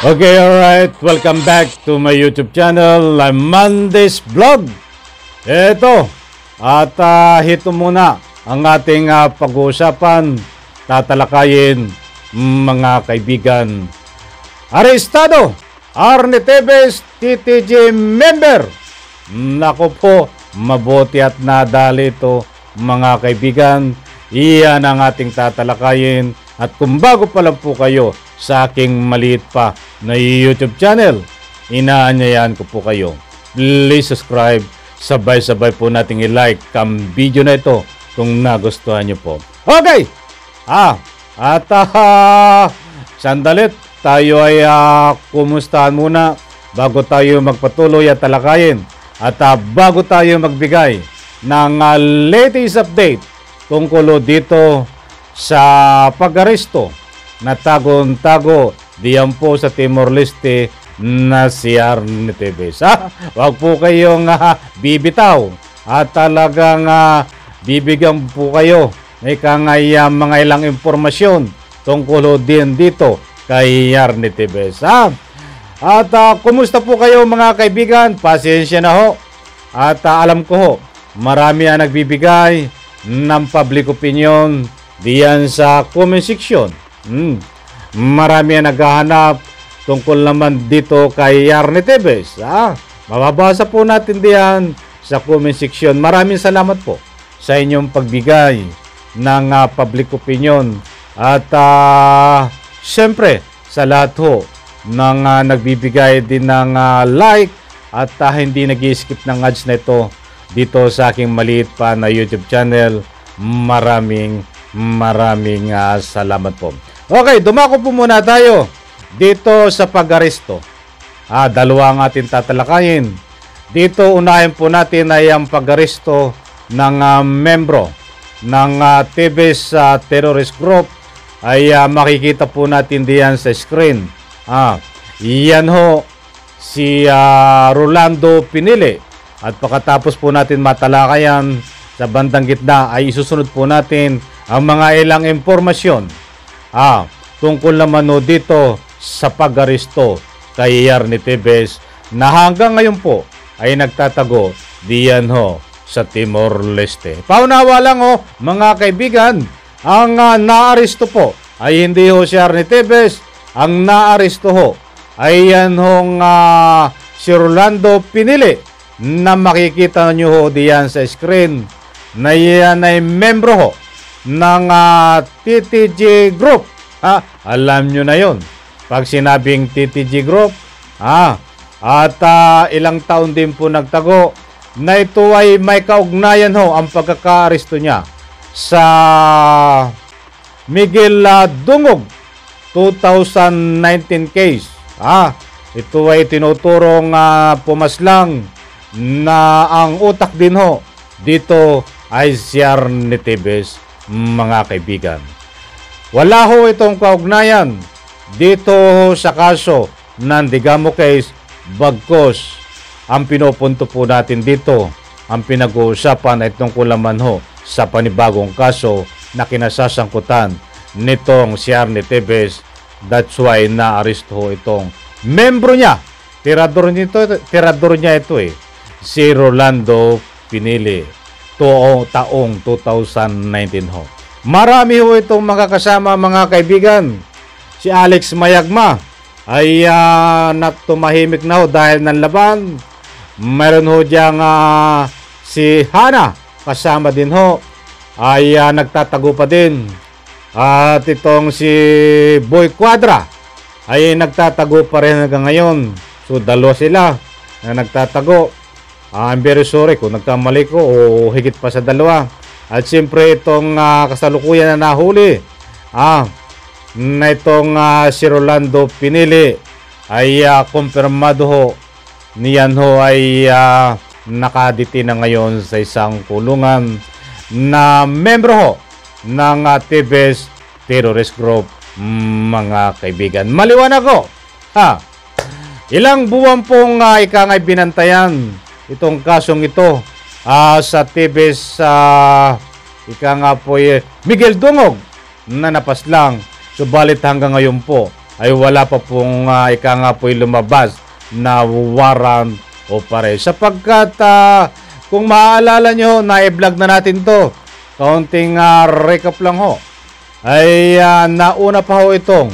Okay, alright. Welcome back to my YouTube channel. I'm Mondays Vlog. Ito. At ito muna ang ating pag-uusapan, tatalakayin, mga kaibigan. Arestado, Arnie Tevez, TTG member. Nako po, mabuti at nadali ito, mga kaibigan. Iyan ang ating tatalakayin. At kung bago pa lang po kayo sa aking maliit pa na YouTube channel, inaanyayahan ko po kayo. Please subscribe. Sabay-sabay po nating i-like ang video na ito kung nagustuhan nyo po. Okay! At sandalit, tayo ay kumustahan muna bago tayo magpatuloy at talakayin. At bago tayo magbigay ng latest update tungkol dito sa pag-aresto na tagong-tago diyan po sa Timor-Leste na si Arnie Tevez. Huwag po kayong bibitaw at talagang bibigyan po kayo ng mga ilang impormasyon tungkol din dito kay Arnie Tevez. At kumusta po kayo, mga kaibigan? Pasensya na ho. At alam ko ho, marami ang nagbibigay ng public opinion diyan sa comment section. Marami ang naghahanap tungkol naman dito kay Arnie Tevez. Mababasa po natin diyan sa comment section. Maraming salamat po sa inyong pagbigay ng public opinion. At siyempre sa lahat ho ng nagbibigay din ng like at hindi nag-skip ng ads na ito dito sa aking maliit pa na YouTube channel. Maraming salamat po. Okay, dumako po muna tayo dito sa pag-aresto. Dalawa ang ating tatalakayin. Dito unahin po natin ay ang pag-aresto ng membro ng Tevez terrorist group. Ay makikita po natin diyan sa screen. Iyan ho si Rolando Pinili. At pagkatapos po natin matalakayan sa bandang gitna ay isusunod po natin ang mga ilang impormasyon tungkol naman dito sa pag-aresto kay Arnie Tevez na hanggang ngayon po ay nagtatago diyan ho sa Timor-Leste. Paunawa lang ho, mga kaibigan, ang naaresto po ay hindi ho si Arnie Tevez. Ang naaresto ho ay yan hong si Rolando Pinili na makikita nyo ho diyan sa screen na yan ay membro ho ng TTG Group. Alam nyo na yon. Pag sinabing TTG Group, at ilang taon din po nagtago na ito ay may kaugnayan ho ang pagkakaaresto niya sa Miguel Dungog 2019 case. Ito ay tinuturong pumaslang na ang utak din ho dito ay si Arnie Tevez, mga kaibigan. Wala ho itong kaugnayan dito sa kaso ng Digamo case, bagkos ang pinupunto po natin dito, ang pinag-uusapan ay tungkol naman ho sa panibagong kaso na kinasasangkutan nitong si Arnie Tevez. That's why na-aresto ho itong membro niya. Tirador niya ito si Rolando Pinili. Taong 2019 ho. Marami ho itong mga kasama, mga kaibigan. Si Alex Mayagma ay tumahimik na ho dahil ng laban. Meron ho diyang si Hana, kasama din ho, ay nagtatago pa din. At itong si Boy Quadra ay nagtatago pa rin hanggang ngayon. So dalawa sila na nagtatago. I'm very sorry kung nagkamali ko o higit pa sa dalawa. At siyempre itong kasalukuyan na nahuli na itong si Rolando Pinili ay kumpirmado ho niyan ho ay nakaditi na ngayon sa isang kulungan na membro ho ng Tevez terrorist group, mga kaibigan. Maliwanag ho, ilang buwan pong ikangay binantayan itong kasong ito sa Tevez ika nga po Miguel Dungog na napaslang. Subalit hanggang ngayon po ay wala pa pong ika nga po'y lumabas na warrant o pare. Sapagkat kung maaalala nyo, na-vlog na natin to. Kaunting recap lang ho. Ay nauna pa ho itong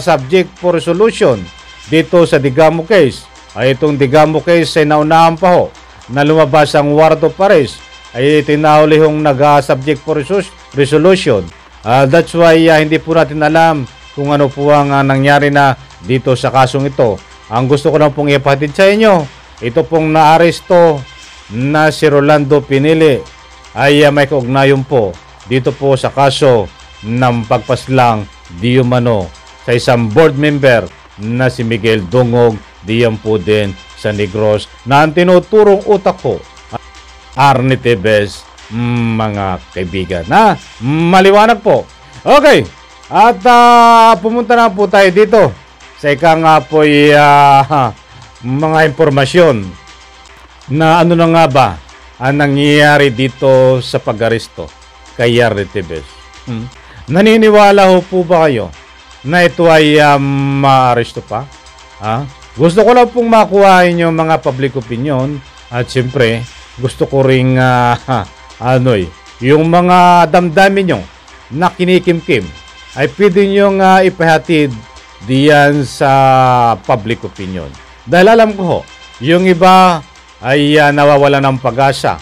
subject for resolution dito sa Digamo case. Ay itong Digamo case ay naunahan pa ho na lumabas ang warrant of arrest. Ay tinahuli hong subject for resolution. That's why hindi po natin alam kung ano po ang nangyari na dito sa kasong ito. Ang gusto ko lang pong ipahatid sa inyo, ito pong naaresto na si Rolando Pinili ay may kaugnayan po dito po sa kaso ng pagpaslang di umano sa isang board member na si Miguel Dungog, diyan po din sa Negros na ang tinuturong utak ko Arnie Tevez, mga kaibigan. Maliwanag po. Okay. At pumunta na po tayo dito sa ika nga po mga impormasyon na ano na nga ba ang nangyayari dito sa pag-aresto kay Arnie Tevez. Naniniwala ho po ba kayo na ito ay maaresto pa? Gusto ko lang pong makuhain yung mga public opinion at siyempre gusto ko ring yung mga damdamin nyo na kinikimkim ay pwede nyo ipahatid diyan sa public opinion. Dahil alam ko ho, yung iba ay nawawala ng pag-asa.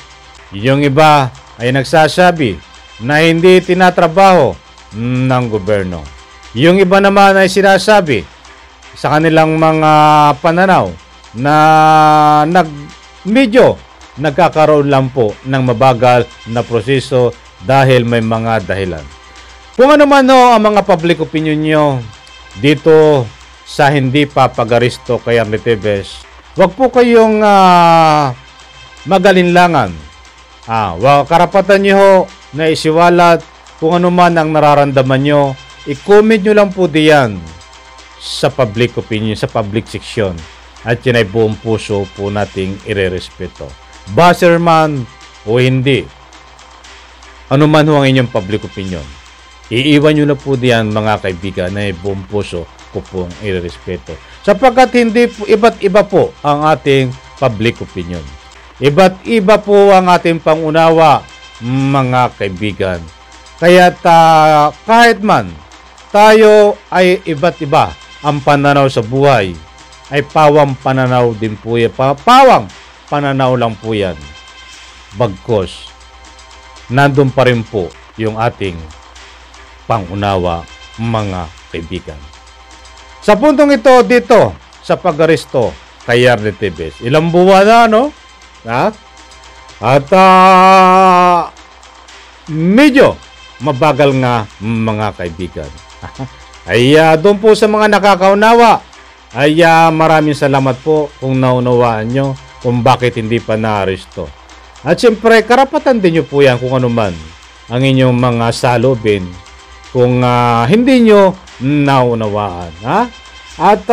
Yung iba ay nagsasabi na hindi tinatrabaho ng gobyerno. Yung iba naman ay sinasabi sa kanilang mga pananaw na medyo nagkakaroon lang po ng mabagal na proseso dahil may mga dahilan. Kung ano man ang mga public opinion nyo dito sa hindi pa pag-aresto kay Arnie Tevez, wag po kayong magalinlangan. Karapatan nyo na isiwalat kung ano man ang nararamdaman nyo. I-comment nyo lang po diyan sa public opinion, sa public section. At yun ay buong puso po nating irerespeto. Baser man o hindi, ano man ho ang inyong public opinion, iiwan nyo na po diyan mga kaibigan na buong puso ko pong irerespeto. Sapagkat hindi po, iba't iba po ang ating public opinion. Iba't iba po ang ating pangunawa mga kaibigan. Kaya kahit man tayo ay iba't iba ang pananaw sa buhay, ay pawang pananaw din po yan. Pawang pananaw lang po yan. Bagkos, nandun pa rin po yung ating pangunawa mga kaibigan. Sa puntong ito dito sa pag-aresto kay Arnie Tevez, ilang buwan na At medyo mabagal nga mga kaibigan. Ay doon po sa mga nakakaunawa, ay maraming salamat po kung naunawaan nyo kung bakit hindi pa naaresto. At siyempre, karapatan din nyo po yan kung ano man ang inyong mga salubin kung hindi nyo naunawaan. At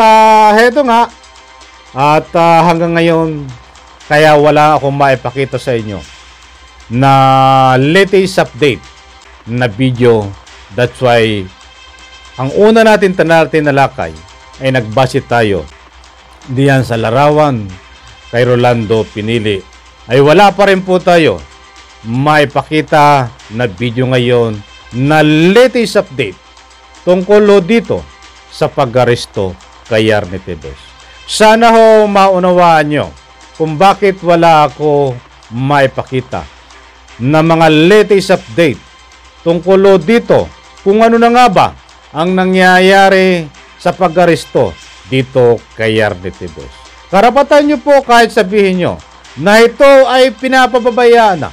heto nga, at hanggang ngayon, kaya wala akong maipakita sa inyo na latest update na video. That's why ang una natin tinalakay ay nagbase tayo diyan sa larawan kay Rolando Pinili. Ay wala pa rin po tayo maipakita na video ngayon na latest update tungkol dito sa pag-aresto kay Arnie Tevez. Sana ho maunawaan nyo kung bakit wala ako maipakita na mga latest update tungkol dito kung ano na nga ba ang nangyayari sa pag-aresto dito kay Arnie Tevez. Karapatan nyo po kahit sabihin nyo na ito ay pinapababayaan na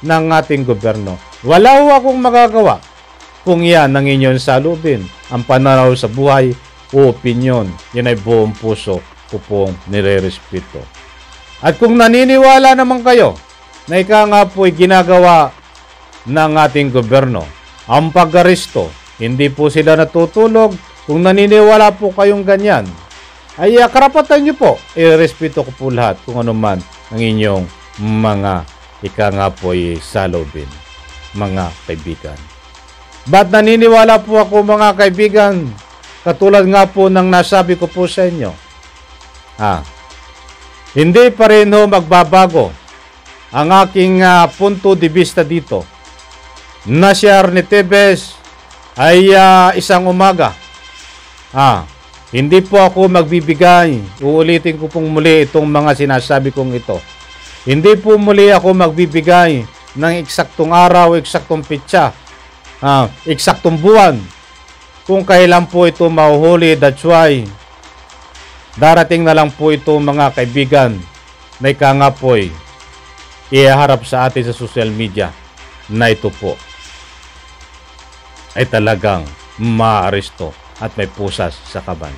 ng ating gobyerno. Wala ho akong magagawa kung yan ang inyong salubin, ang pananaw sa buhay o opinyon. Yan ay buong puso ko pong nirerespeto. At kung naniniwala naman kayo na ika nga po ay ginagawa ng ating gobyerno, ang pag-aresto, hindi po sila natutulog. Kung naniniwala po kayong ganyan, ay karapatan nyo po. Irespeto ko po lahat kung ano man ang inyong mga ika nga po ay salubin, mga kaibigan. Ba't naniniwala po ako mga kaibigan? Katulad nga po ng nasabi ko po sa inyo. Hindi pa rin ho magbabago ang aking punto de vista dito. Na si Arnie Tevez ay isang umaga. Hindi po ako magbibigay. Uulitin ko pong muli itong mga sinasabi kong ito. Hindi po muli ako magbibigay ng eksaktong araw, eksaktong pitsa, eksaktong buwan kung kailan po ito mahuhuli. That's why darating na lang po ito mga kaibigan na ika nga po iharap sa atin sa social media na ito po ay talagang maaresto at may pusas sa kaban.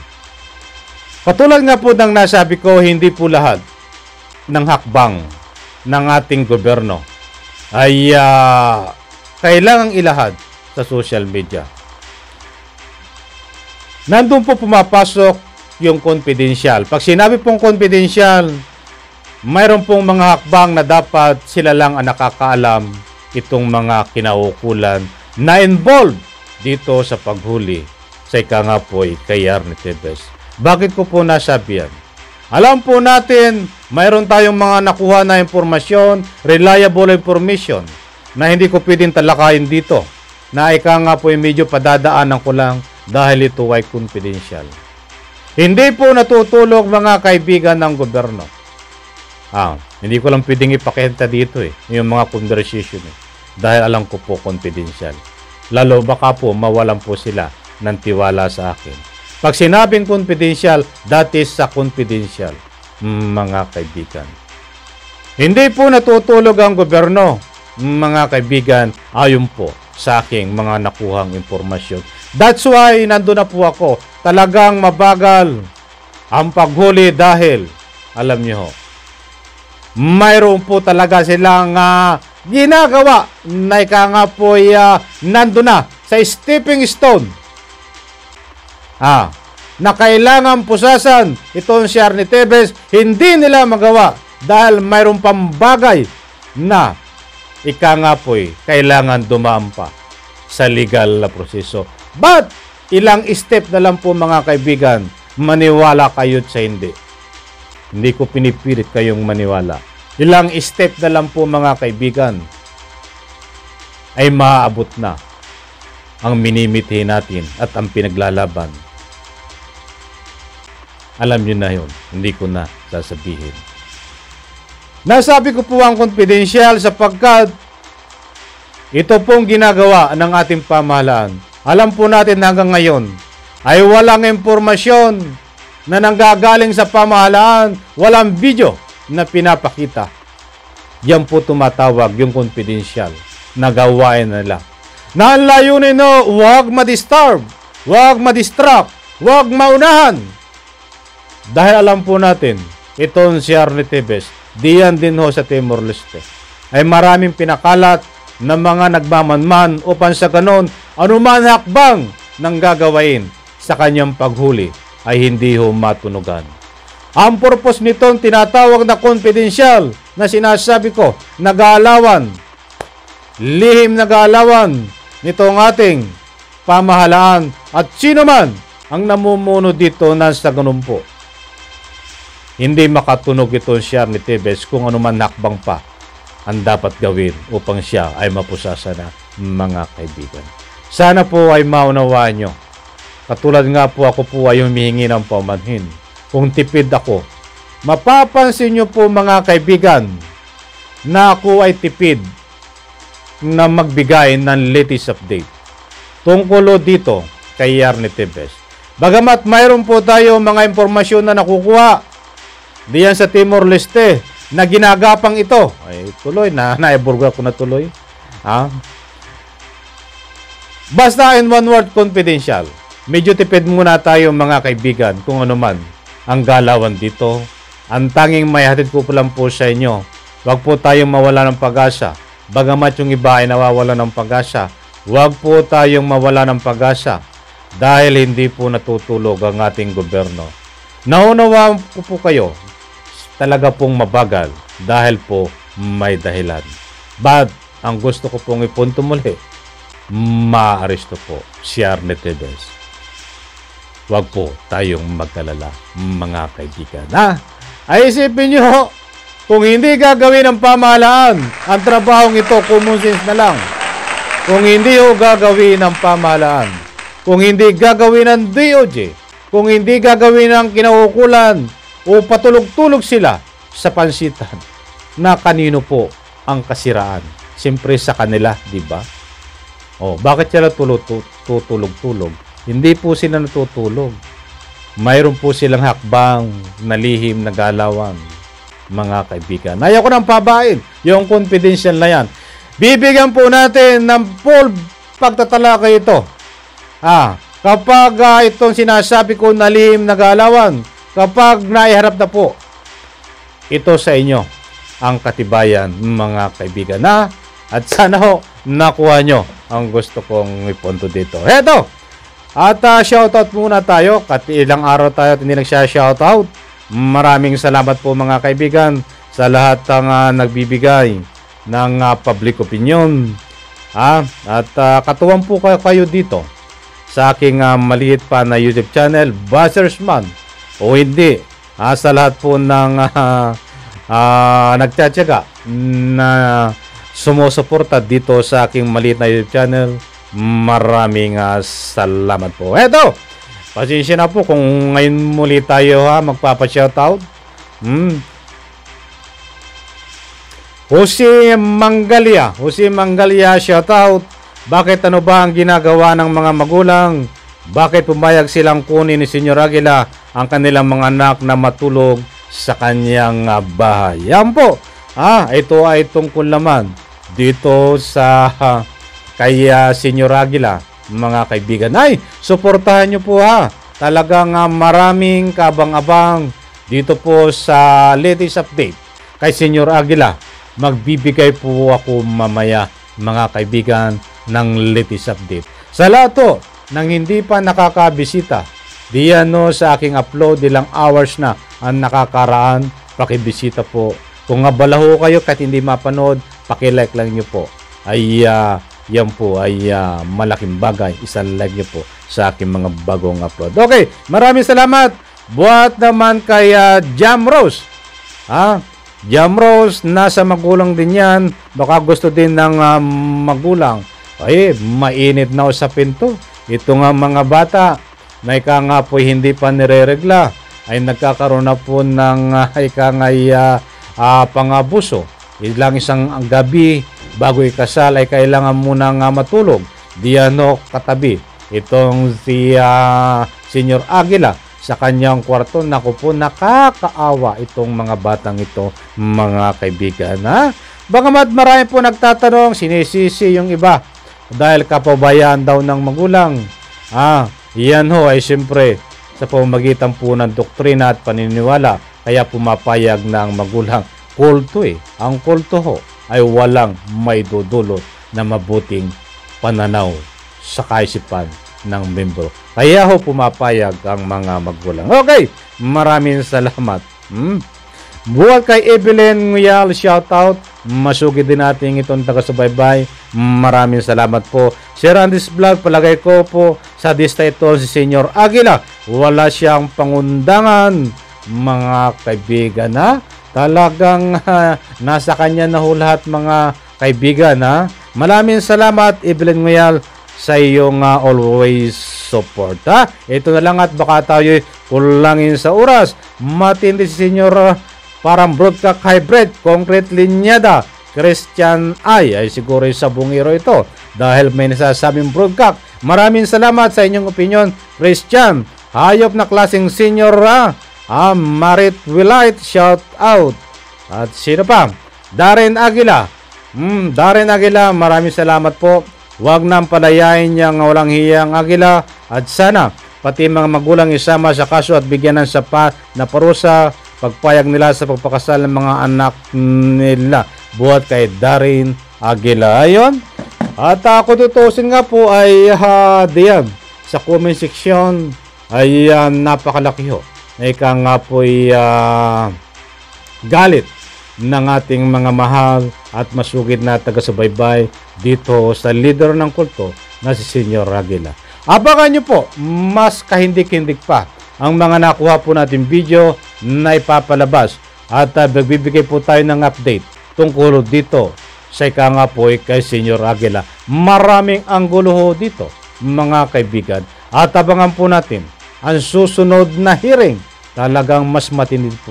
Katulad nga po ng nasabi ko, hindi po lahat ng hakbang ng ating gobyerno ay kailangang ilahad sa social media. Nandun po pumapasok yung confidential. Pag sinabi pong confidential, mayroon pong mga hakbang na dapat sila lang ang nakakaalam itong mga kinaukulan na involved dito sa paghuli sa ika nga po kay Arnie Tevez. Bakit ko po nasabi yan? Alam po natin, mayroon tayong mga nakuha na impormasyon, reliable information, na hindi ko pwedeng talakayin dito, na ika nga po medyo padadaanan ko lang dahil ito ay confidential. Hindi po natutulog mga kaibigan ng gobyerno. Hindi ko lang pwedeng ipakita dito yung mga conversation dahil alam ko po confidential. Lalo baka po mawalan po sila ng tiwala sa akin. Pag sinabing confidential, that is sa confidential, mga kaibigan. Hindi po natutulog ang gobyerno, mga kaibigan, ayon po sa aking mga nakuhang impormasyon. That's why nandun na po ako. Talagang mabagal ang paghuli dahil, alam niyo ho, mayroon po talaga silang ginagawa na ika nga po nandun na sa stepping stone. Na kailangan pusasan itong si Arnie Tevez, hindi nila magawa dahil mayroon pang bagay na ika nga po kailangan dumaan pa sa legal na proseso. But ilang step na lang po mga kaibigan, maniwala kayo sa hindi. Hindi ko pinipilit kayong maniwala. Ilang step na lang po mga kaibigan ay maaabot na ang minimithi natin at ang pinaglalaban. Alam nyo na yun, hindi ko na sasabihin. Nasabi ko po ang confidential sapagkat ito pong ginagawa ng ating pamahalaan. Alam po natin hanggang ngayon ay walang impormasyon na nanggagaling sa pamahalaan, walang video na pinapakita. Yan po tumatawag yung confidential na gawain nila. Na ang layunin huwag ma-disturb, huwag ma-distract, huwag maunahan. Dahil alam po natin, itong si Arnie Tevez, diyan din ho sa Timor-Leste, ay maraming pinakalat na mga nagmamanman upang sa ganon, anuman hakbang ng gagawain sa kanyang paghuli ay hindi ho matunugan. Ang purpose nitong tinatawag na confidential na sinasabi ko, nag-aalawan, lihim nag-aalawan nitong ating pamahalaan at sino man ang namumuno dito na sa ganun po. Hindi makatunog ito si Arnie Tevez kung anuman hakbang pa ang dapat gawin upang siya ay mapusasa na mga kaibigan. Sana po ay maunawaan nyo. Katulad nga po ako po ay humihingi ng paumanhin. Kung tipid ako, mapapansin nyo po mga kaibigan na ako ay tipid na magbigay ng latest update tungkol dito kay Arnie Tevez. Bagamat mayroon po tayo mga impormasyon na nakukuha diyan sa Timor-Leste na ginagapang ito. Ay tuloy na, naiburga ko na tuloy. Basta in one word, confidential. Medyo tipid muna tayo mga kaibigan kung ano man ang galawan dito. Ang tanging may hatid ko po lang po sa inyo, huwag po tayong mawala ng pag-asa. Bagamat yung iba ay nawawala ng pag-asa, huwag po tayong mawala ng pag-asa dahil hindi po natutulog ang ating gobyerno. Naunawaan ko po kayo, talaga pong mabagal dahil po may dahilan. But ang gusto ko pong ipunto muli, maaresto po si Arne Tevez. Huwag po tayong magkalala, mga kaibigan. Ay isipin nyo, kung hindi gagawin ng pamahalaan ang trabahong ito, common sense na lang. Kung hindi gagawin ng pamahalaan, kung hindi gagawin ng DOJ, kung hindi gagawin ng kinaukulan o patulog-tulog sila sa pansitan, na kanino po ang kasiraan? Siyempre sa kanila, di ba? Bakit sila tutulog-tulog? Hindi po sila natutulog. Mayroon po silang hakbang na lihim na galawan, mga kaibigan. Ayaw ko nang pabain yung confidential na yan. Bibigyan po natin ng full pagtatalakay ito. Kapag itong sinasabi ko na lihim na galawan, kapag naiharap na po ito sa inyo, ang katibayan, mga kaibigan. At sana nakuha nyo ang gusto kong ipunto dito. Eto! At shoutout muna tayo. Ilang araw tayo at hindi nagsha-shoutout. Maraming salamat po mga kaibigan sa lahat ng nagbibigay ng public opinion. At katuwang po kayo dito sa aking maliit pa na YouTube channel, Buzzers-Man. O hindi, sa lahat po ng nagtsatsaga na sumusuporta dito sa aking maliit na YouTube channel, maraming salamat po. Eto, pasensya na po kung ngayon muli tayo magpapa-shoutout. Jose Mangalia, shoutout. Bakit ano ba ang ginagawa ng mga magulang? Bakit pumayag silang kunin ni Senyor Aguila ang kanilang mga anak na matulog sa kanyang bahay? Yan po. Ito ay tungkol naman dito sa kay Senyor Aguila, mga kaibigan. Ay, suportahan nyo po Talagang maraming kabang-abang dito po sa latest update kay Senyor Aguila. Magbibigay po ako mamaya, mga kaibigan, ng latest update. Sa lahat po ng hindi pa nakakabisita, diyan sa aking upload, ilang hours na ang nakakaraan, pakibisita po. Kung abala ho kayo kahit hindi mapanood, pakilike lang nyo po. Ay yan po ay malaking bagay. Isa-like nyo po sa aking mga bagong upload. Okay, maraming salamat. Buhat naman kay Jam Rose. Jam Rose, nasa magulang din yan. Baka gusto din ng magulang. Ay, mainit na sa pinto. Ito nga mga bata na ika nga po hindi pa nireregla ay nagkakaroon na po ng pangabuso. Ilang isang gabi bago ikasal ay kailangan muna nga matulog. Diyan katabi itong si Senyor Aguila sa kanyang kwarto. Naku po, nakakaawa itong mga batang ito, mga kaibigan. Bagamat marami po nagtatanong, sinisisi yung iba dahil kapabayaan daw ng magulang. Yan ay siyempre sa pamamagitan po ng doktrina at paniniwala, kaya pumapayag ng magulang. Kulto Ang kulto ay walang may dudulot na mabuting pananaw sa kaisipan ng membro. Kaya pumapayag ang mga magulang. Okay, maraming salamat. Buhat kay Evelyn Nguyal, shoutout. Masugi din natin itong taga-subaybay. Maraming salamat po. Si Randy's Vlog, palagay ko po sa lista ito si Senyor Aguila. Wala siyang pangundangan, mga kaibigan. Talagang nasa kanya na lahat, mga kaibigan. Maraming salamat, Evelyn Nguyal, sa iyong always support. Ito na lang at baka tayo kulangin sa oras. Matindi si Senyor parang broadcast hybrid, concrete linyada, Christian ay siguro sa bungiro ito dahil may nasasabing broadcast. Maraming salamat sa inyong opinion, Christian. Hayop na klaseng senior Marit Willite, shout out. At sino pa? Darren Aguila. Darren Aguila, maraming salamat po. Huwag nang palayain niyang walang hiyang Aguila. At sana pati mga magulang isama sa kaso at bigyan ng sapat na parusa pagpayag nila sa pagpakasal ng mga anak nila. Buhat kay Darren Aguila. Ayon. At ako tutusin nga po ay diyan sa comment section ay napakalaki ho. Ika nga po ay galit ng ating mga mahal at masugid na taga-subaybay dito sa leader ng kulto na si Senyor Aguila. Abangan nyo po, mas kahindik-hindik pa ang mga nakuha po natin video na ipapalabas at magbibigay po tayo ng update tungkol dito sa ika nga po kay Senyor Aguila. Maraming anggulo ho dito mga kaibigan at abangan po natin ang susunod na hearing. Talagang mas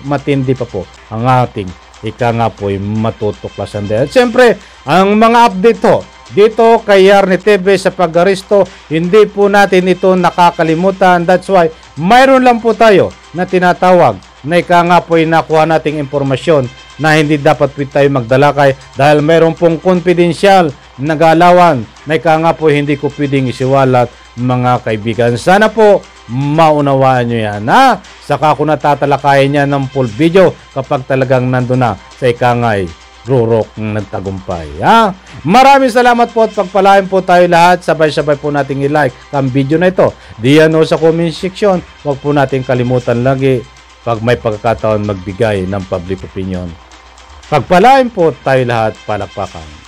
matindi pa po ang ating ika nga po matutuklasan din. At siyempre, ang mga update ho dito kay Yarny TV sa pag-aristo, hindi po natin ito nakakalimutan. That's why mayroon lang po tayo na tinatawag na ika nga po nakuha nating impormasyon na hindi dapat po tayo magdalakay dahil mayroon pong confidential na galawan na ika nga po hindi ko pwedeng isiwalat mga kaibigan. Sana po maunawaan nyo yan, ha? Saka ko natatalakayan yan ng full video kapag talagang nandun na sa ikangay rurok ng tagumpay, ha? Maraming salamat po at pagpalain po tayo lahat. Sabay-sabay po nating i-like ang video na ito. Diyan o sa comment section. Huwag po nating kalimutan lagi pag may pagkakataon magbigay ng public opinion. Pagpalain po tayo lahat. Palakpakan.